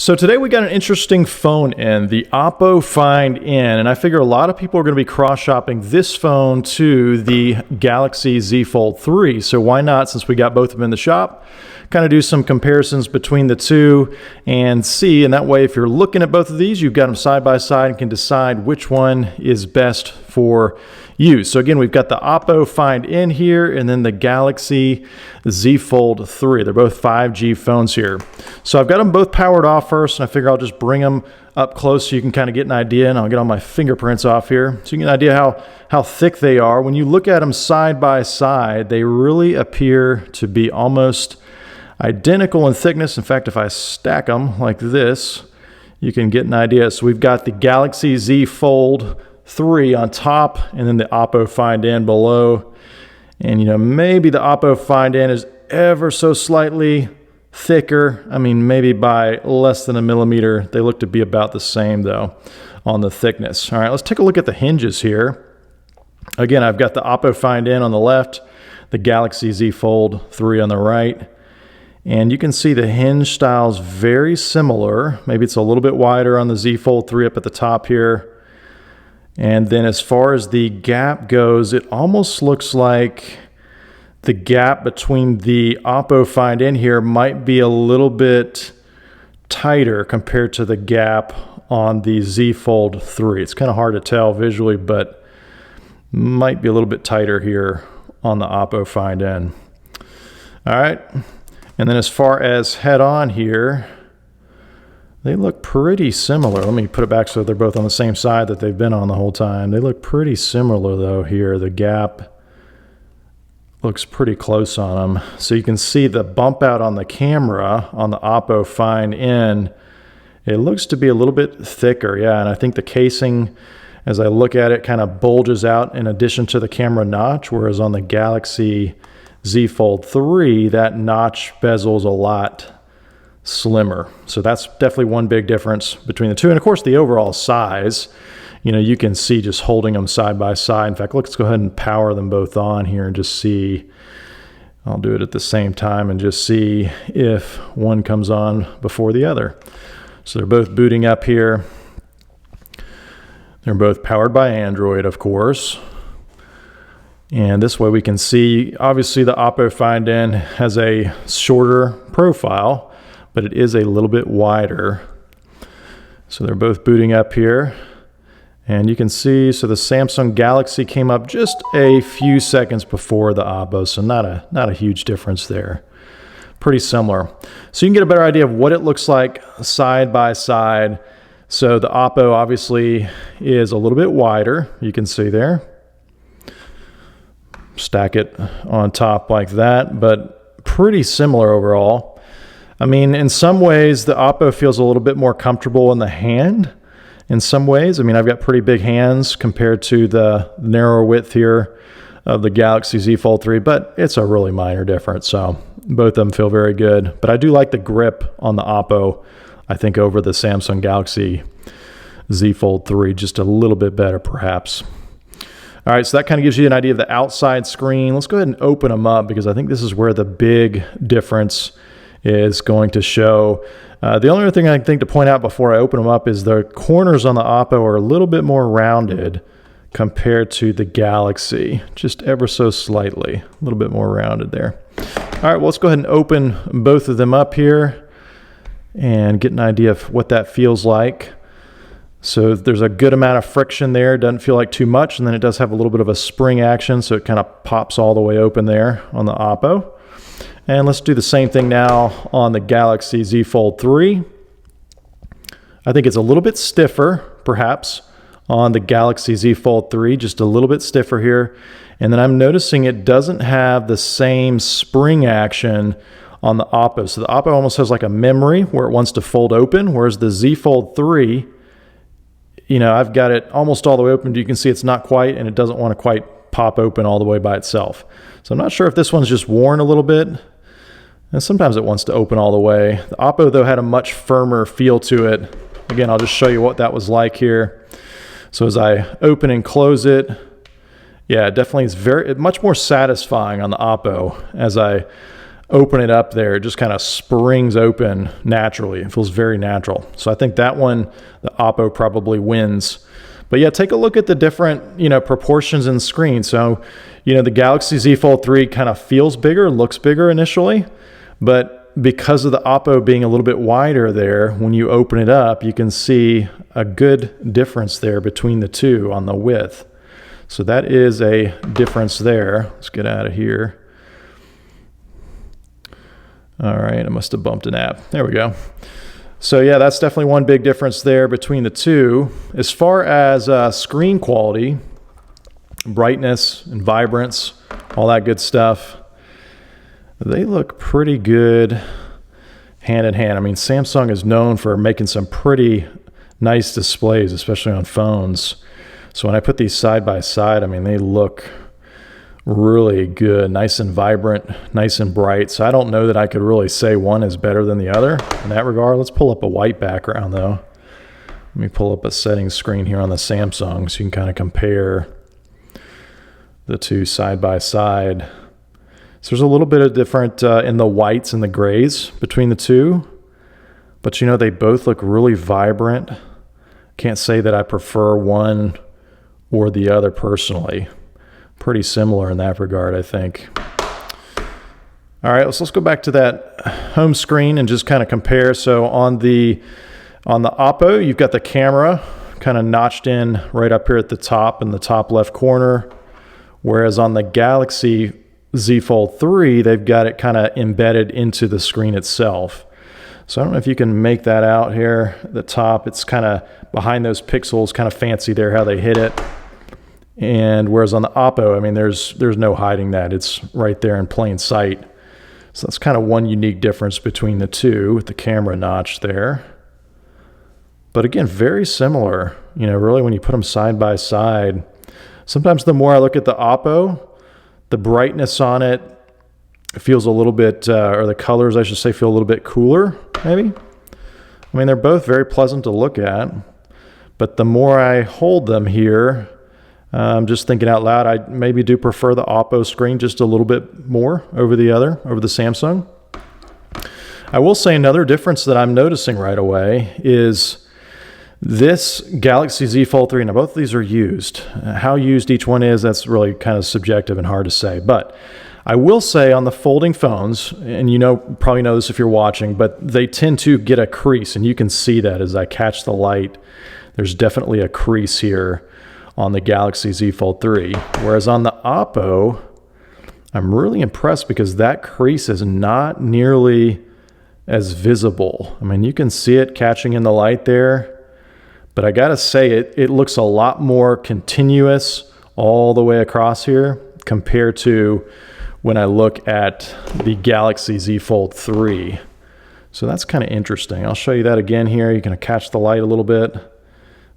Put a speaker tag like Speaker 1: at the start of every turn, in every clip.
Speaker 1: So today we got an interesting phone in, the Oppo Find N, and I figure a lot of people are going to be cross-shopping this phone to the Galaxy Z Fold3. So why not, since we got both of them in the shop, kind of do some comparisons between the two and see, and that way if you're looking at both of these, you've got them side by side and can decide which one is best for you. So again, we've got the Oppo Find N here and then the Galaxy Z Fold3. They're both 5G phones here. So I've got them both powered off first, and I figure I'll just bring them up close so you can kind of get an idea, and I'll get all my fingerprints off here so you can get an idea how thick they are. When you look at them side by side, they really appear to be almost identical in thickness. In fact, if I stack them like this, you can get an idea. So we've got the Galaxy Z Fold3 on top and then the Oppo Find N below. And you know, maybe the Oppo Find N is ever so slightly thicker. I mean, maybe by less than a millimeter. They look to be about the same though on the thickness. All right, let's take a look at the hinges here. Again, I've got the Oppo Find N on the left, the Galaxy Z Fold3 on the right. And you can see the hinge style's very similar. Maybe it's a little bit wider on the Z Fold3 up at the top here. And then as far as the gap goes, it almost looks like the gap between the Oppo Find N here might be a little bit tighter compared to the gap on the Z Fold3. It's kind of hard to tell visually, but might be a little bit tighter here on the Oppo Find N. All right. And then as far as head-on here, they look pretty similar. Let me put it back so they're both on the same side that they've been on the whole time. They look pretty similar though here. The gap looks pretty close on them. So you can see the bump out on the camera on the Oppo Find N. It looks to be a little bit thicker, yeah, and I think the casing, as I look at it, kind of bulges out in addition to the camera notch, whereas on the Galaxy Z Fold3, that notch bezel is a lot slimmer. So that's definitely one big difference between the two. And of course, the overall size, you know, you can see just holding them side by side. In fact, let's go ahead and power them both on here and just see. I'll do it at the same time and just see if one comes on before the other. So they're both booting up here. They're both powered by Android, of course. And this way we can see, obviously the Oppo Find N has a shorter profile, but it is a little bit wider. So they're both booting up here. And you can see, so the Samsung Galaxy came up just a few seconds before the Oppo, so not a huge difference there. Pretty similar. So you can get a better idea of what it looks like side by side. So the Oppo obviously is a little bit wider, you can see there. Stack it on top like that, but pretty similar overall. I mean, in some ways, the Oppo feels a little bit more comfortable in the hand. In some ways, I mean, I've got pretty big hands compared to the narrower width here of the Galaxy Z Fold3, but it's a really minor difference. So both of them feel very good. But I do like the grip on the Oppo, I think, over the Samsung Galaxy Z Fold3, just a little bit better perhaps. All right, so that kind of gives you an idea of the outside screen. Let's go ahead and open them up because I think this is where the big difference is going to show. The only other thing I think to point out before I open them up is the corners on the Oppo are a little bit more rounded compared to the Galaxy, just ever so slightly, a little bit more rounded there. All right, well, let's go ahead and open both of them up here and get an idea of what that feels like. So there's a good amount of friction there. Doesn't feel like too much. And then it does have a little bit of a spring action. So it kind of pops all the way open there on the Oppo. And let's do the same thing now on the Galaxy Z Fold3. I think it's a little bit stiffer, perhaps, on the Galaxy Z Fold3. Just a little bit stiffer here. And then I'm noticing it doesn't have the same spring action on the Oppo. So the Oppo almost has like a memory where it wants to fold open, whereas the Z Fold3, you know, I've got it almost all the way open. You can see it's not quite, and it doesn't want to quite pop open all the way by itself. So I'm not sure if this one's just worn a little bit. And sometimes it wants to open all the way. The Oppo, though, had a much firmer feel to it. Again, I'll just show you what that was like here. So as I open and close it, yeah, it definitely is much more satisfying on the Oppo as I open it up there, it just kind of springs open naturally. It feels very natural. So I think that one, the Oppo probably wins. But yeah, take a look at the different, proportions in the screen. So, the Galaxy Z Fold 3 kind of feels bigger, looks bigger initially, but because of the Oppo being a little bit wider there, when you open it up, you can see a good difference there between the two on the width. So that is a difference there. Let's get out of here. All right, I must have bumped an app. There we go. So yeah, that's definitely one big difference there between the two. As far as screen quality, brightness and vibrance, all that good stuff, they look pretty good hand in hand. I mean, Samsung is known for making some pretty nice displays, especially on phones. So when I put these side by side, I mean, they look really good, nice and vibrant, nice and bright. So I don't know that I could really say one is better than the other in that regard. Let's pull up a white background though. Let me pull up a settings screen here on the Samsung so you can kind of compare the two side by side. So there's a little bit of different in the whites and the grays between the two, but they both look really vibrant. Can't say that I prefer one or the other personally. Pretty similar in that regard, I think. All right, let's go back to that home screen and just kind of compare. So on the Oppo, you've got the camera kind of notched in right up here at the top in the top left corner, whereas on the Galaxy Z Fold 3, they've got it kind of embedded into the screen itself. So I don't know if you can make that out here at the top. It's kind of behind those pixels, kind of fancy there how they hit it. And whereas on the Oppo, I mean, there's no hiding that. It's right there in plain sight. So that's kind of one unique difference between the two with the camera notch there. But again, very similar, really when you put them side by side. Sometimes the more I look at the Oppo, the brightness on it feels a little bit, or the colors, I should say, feel a little bit cooler, maybe. I mean, they're both very pleasant to look at, but the more I hold them here, just thinking out loud, I maybe do prefer the Oppo screen just a little bit more over the Samsung. I will say another difference that I'm noticing right away is this Galaxy Z Fold 3, now both of these are used. How used each one is, that's really kind of subjective and hard to say. But I will say on the folding phones, and probably know this if you're watching, but they tend to get a crease, and you can see that as I catch the light. There's definitely a crease here on the Galaxy Z Fold 3. Whereas on the Oppo, I'm really impressed because that crease is not nearly as visible. I mean, you can see it catching in the light there, but I gotta say it looks a lot more continuous all the way across here compared to when I look at the Galaxy Z Fold 3. So that's kind of interesting. I'll show you that again here. You can catch the light a little bit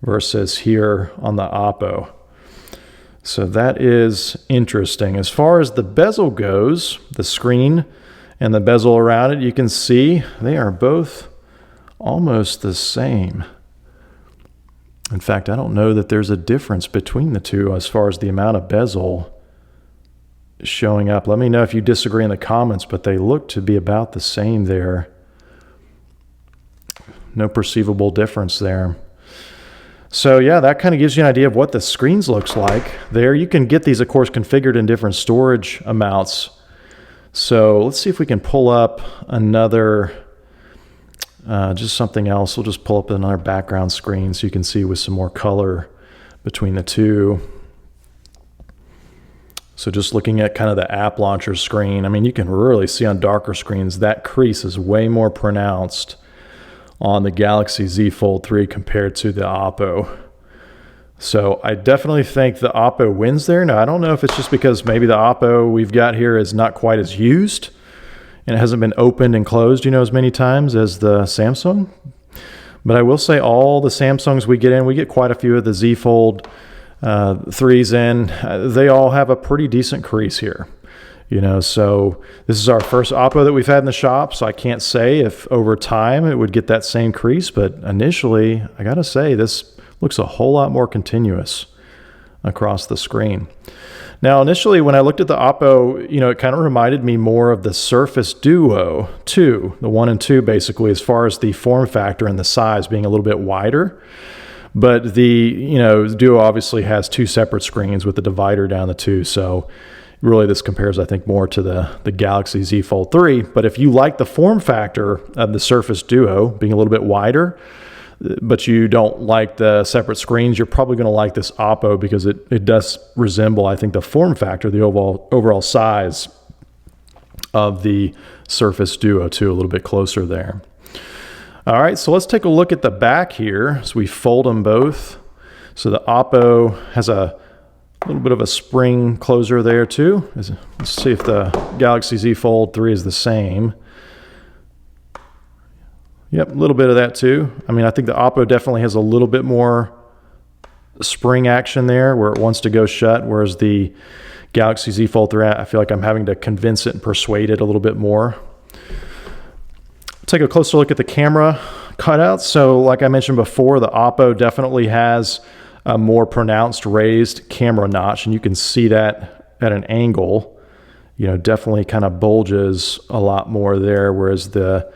Speaker 1: versus here on the Oppo. So that is interesting. As far as the bezel goes, the screen and the bezel around it, you can see they are both almost the same. In fact, I don't know that there's a difference between the two as far as the amount of bezel showing up. Let me know if you disagree in the comments, but they look to be about the same there. No perceivable difference there. So yeah, that kind of gives you an idea of what the screens looks like there. You can get these, of course, configured in different storage amounts. So let's see if we can pull up another, just something else. We'll just pull up another background screen so you can see with some more color between the two. So just looking at kind of the app launcher screen, I mean, you can really see on darker screens, that crease is way more pronounced on the Galaxy Z Fold 3 compared to the Oppo. So I definitely think the Oppo wins there. Now, I don't know if it's just because maybe the Oppo we've got here is not quite as used and it hasn't been opened and closed, as many times as the Samsung. But I will say all the Samsungs we get in, we get quite a few of the Z Fold 3s in. They all have a pretty decent crease here. So this is our first Oppo that we've had in the shop, so I can't say if over time it would get that same crease, but initially, I gotta say, this looks a whole lot more continuous across the screen. Now, initially, when I looked at the Oppo, you know, it kind of reminded me more of the Surface Duo 2, the 1 and 2, basically, as far as the form factor and the size being a little bit wider. But the, you know, Duo obviously has 2 separate screens with the divider down the 2, so really this compares, I think, more to the Galaxy Z Fold 3. But if you like the form factor of the Surface Duo being a little bit wider, but you don't like the separate screens, you're probably going to like this Oppo because it does resemble, I think, the form factor, the overall size of the Surface Duo 2, a little bit closer there. All right, so let's take a look at the back here. So we fold them both. So the Oppo has a little bit of a spring closer there too. Let's see if the Galaxy Z Fold 3 is the same. Yep, a little bit of that too. I mean, I think the Oppo definitely has a little bit more spring action there where it wants to go shut, whereas the Galaxy Z Fold 3, I feel like I'm having to convince it and persuade it a little bit more. Take a closer look at the camera cutouts. So like I mentioned before, the Oppo definitely has a more pronounced raised camera notch, and you can see that at an angle. You know, definitely kind of bulges a lot more there, whereas the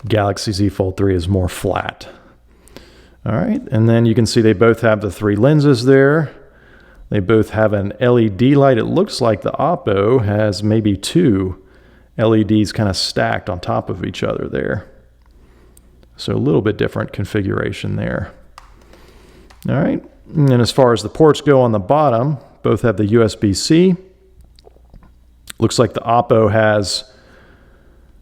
Speaker 1: Galaxy Z Fold 3 is more flat. All right, and then you can see they both have the 3 lenses there. They both have an LED light. It looks like the Oppo has maybe 2 LEDs kind of stacked on top of each other there. So a little bit different configuration there. All right, and then as far as the ports go on the bottom, both have the USB-C. Looks like the Oppo has,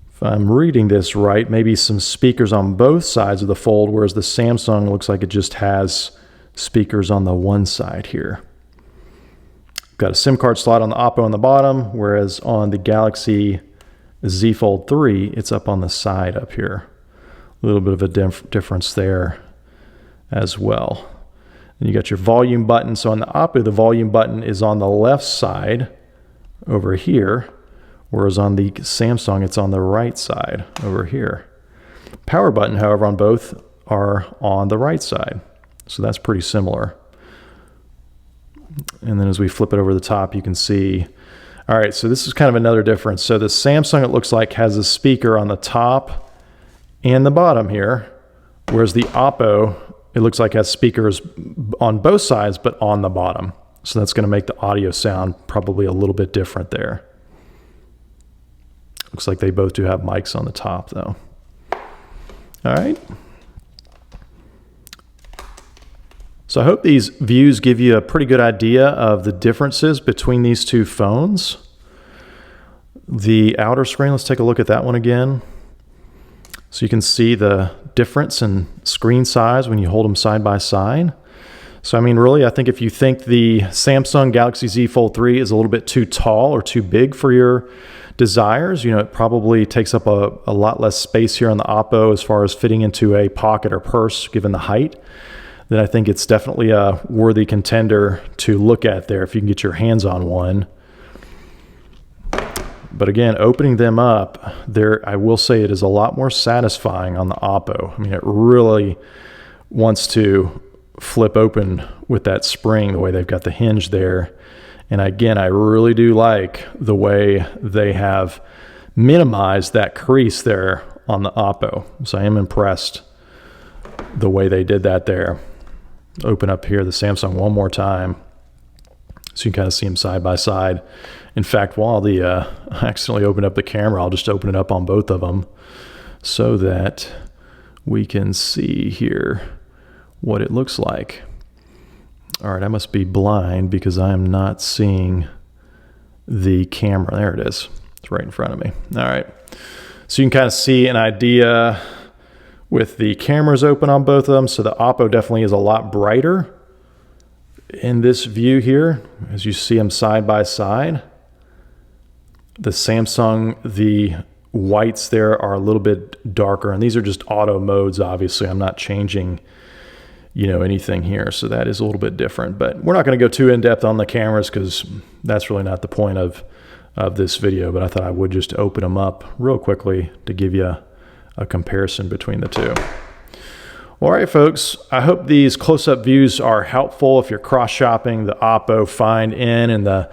Speaker 1: if I'm reading this right, maybe some speakers on both sides of the Fold, whereas the Samsung looks like it just has speakers on the one side here. Got a SIM card slot on the Oppo on the bottom, whereas on the Galaxy Z Fold 3, it's up on the side up here. A little bit of a difference there as well. And you got your volume button. So on the Oppo, the volume button is on the left side over here, whereas on the Samsung, it's on the right side over here. Power button, however, on both are on the right side. So that's pretty similar. And then as we flip it over the top, you can see, all right, so this is kind of another difference. So the Samsung, it looks like, has a speaker on the top and the bottom here, whereas the Oppo, it looks like, has speakers on both sides, but on the bottom. So that's going to make the audio sound probably a little bit different there. Looks like they both do have mics on the top, though. All right. So I hope these views give you a pretty good idea of the differences between these two phones. The outer screen, let's take a look at that one again. So you can see the difference in screen size when you hold them side by side. So I mean, really, I think if you think the Samsung Galaxy Z Fold 3 is a little bit too tall or too big for your desires, you know, it probably takes up a lot less space here on the Oppo as far as fitting into a pocket or purse given the height. Then I think it's definitely a worthy contender to look at there if you can get your hands on one. But again, opening them up, I will say it is a lot more satisfying on the Oppo. I mean, it really wants to flip open with that spring, the way they've got the hinge there. And again, I really do like the way they have minimized that crease there on the Oppo. So I am impressed the way they did that there. Open up here the Samsung one more time so you can kind of see them side by side. In fact, while I accidentally opened up the camera, I'll just open it up on both of them so that we can see here what it looks like. All right, I must be blind because I am not seeing the camera. There it is. It's right in front of me. All right, so you can kind of see an idea with the cameras open on both of them. So the Oppo definitely is a lot brighter in this view here, as you see them side by side. The Samsung, the whites there are a little bit darker, and these are just auto modes, obviously. I'm not changing, you know, anything here, so that is a little bit different. But we're not going to go too in-depth on the cameras because that's really not the point of this video, but I thought I would just open them up real quickly to give you a comparison between the two. All right, folks, I hope these close-up views are helpful if you're cross-shopping the Oppo Find N and the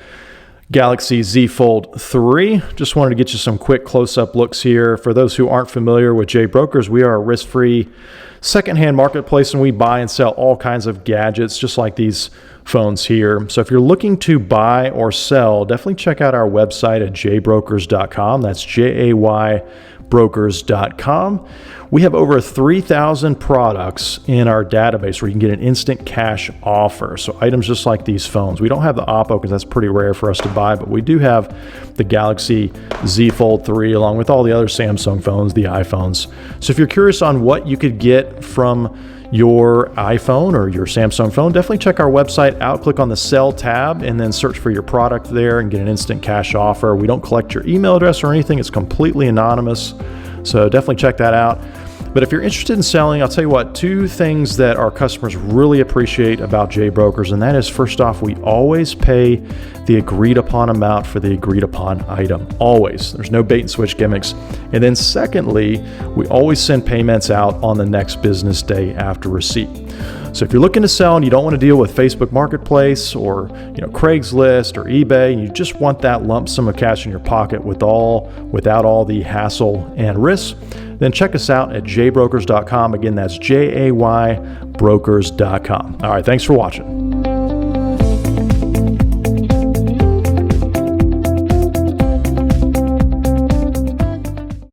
Speaker 1: Galaxy Z Fold3. Just wanted to get you some quick close-up looks here. For those who aren't familiar with JBrokers, we are a risk-free secondhand marketplace, and we buy and sell all kinds of gadgets just like these phones here. So if you're looking to buy or sell, definitely check out our website at jaybrokers.com. That's JAYbrokers.com. We have over 3,000 products in our database where you can get an instant cash offer. So items just like these phones. We don't have the Oppo because that's pretty rare for us to buy, but we do have the Galaxy Z Fold3 along with all the other Samsung phones, the iPhones. So if you're curious on what you could get from your iPhone or your Samsung phone, definitely check our website out, click on the Sell tab, and then search for your product there and get an instant cash offer. We don't collect your email address or anything. It's completely anonymous. So definitely check that out. But if you're interested in selling, I'll tell you what, two things that our customers really appreciate about JBrokers, and that is, first off, we always pay the agreed upon amount for the agreed upon item. Always. There's no bait and switch gimmicks. And then secondly, we always send payments out on the next business day after receipt. So if you're looking to sell and you don't want to deal with Facebook Marketplace or Craigslist or eBay, and you just want that lump sum of cash in your pocket without all the hassle and risk, then check us out at jaybrokers.com. Again, that's JAYbrokers.com. All right, thanks for watching.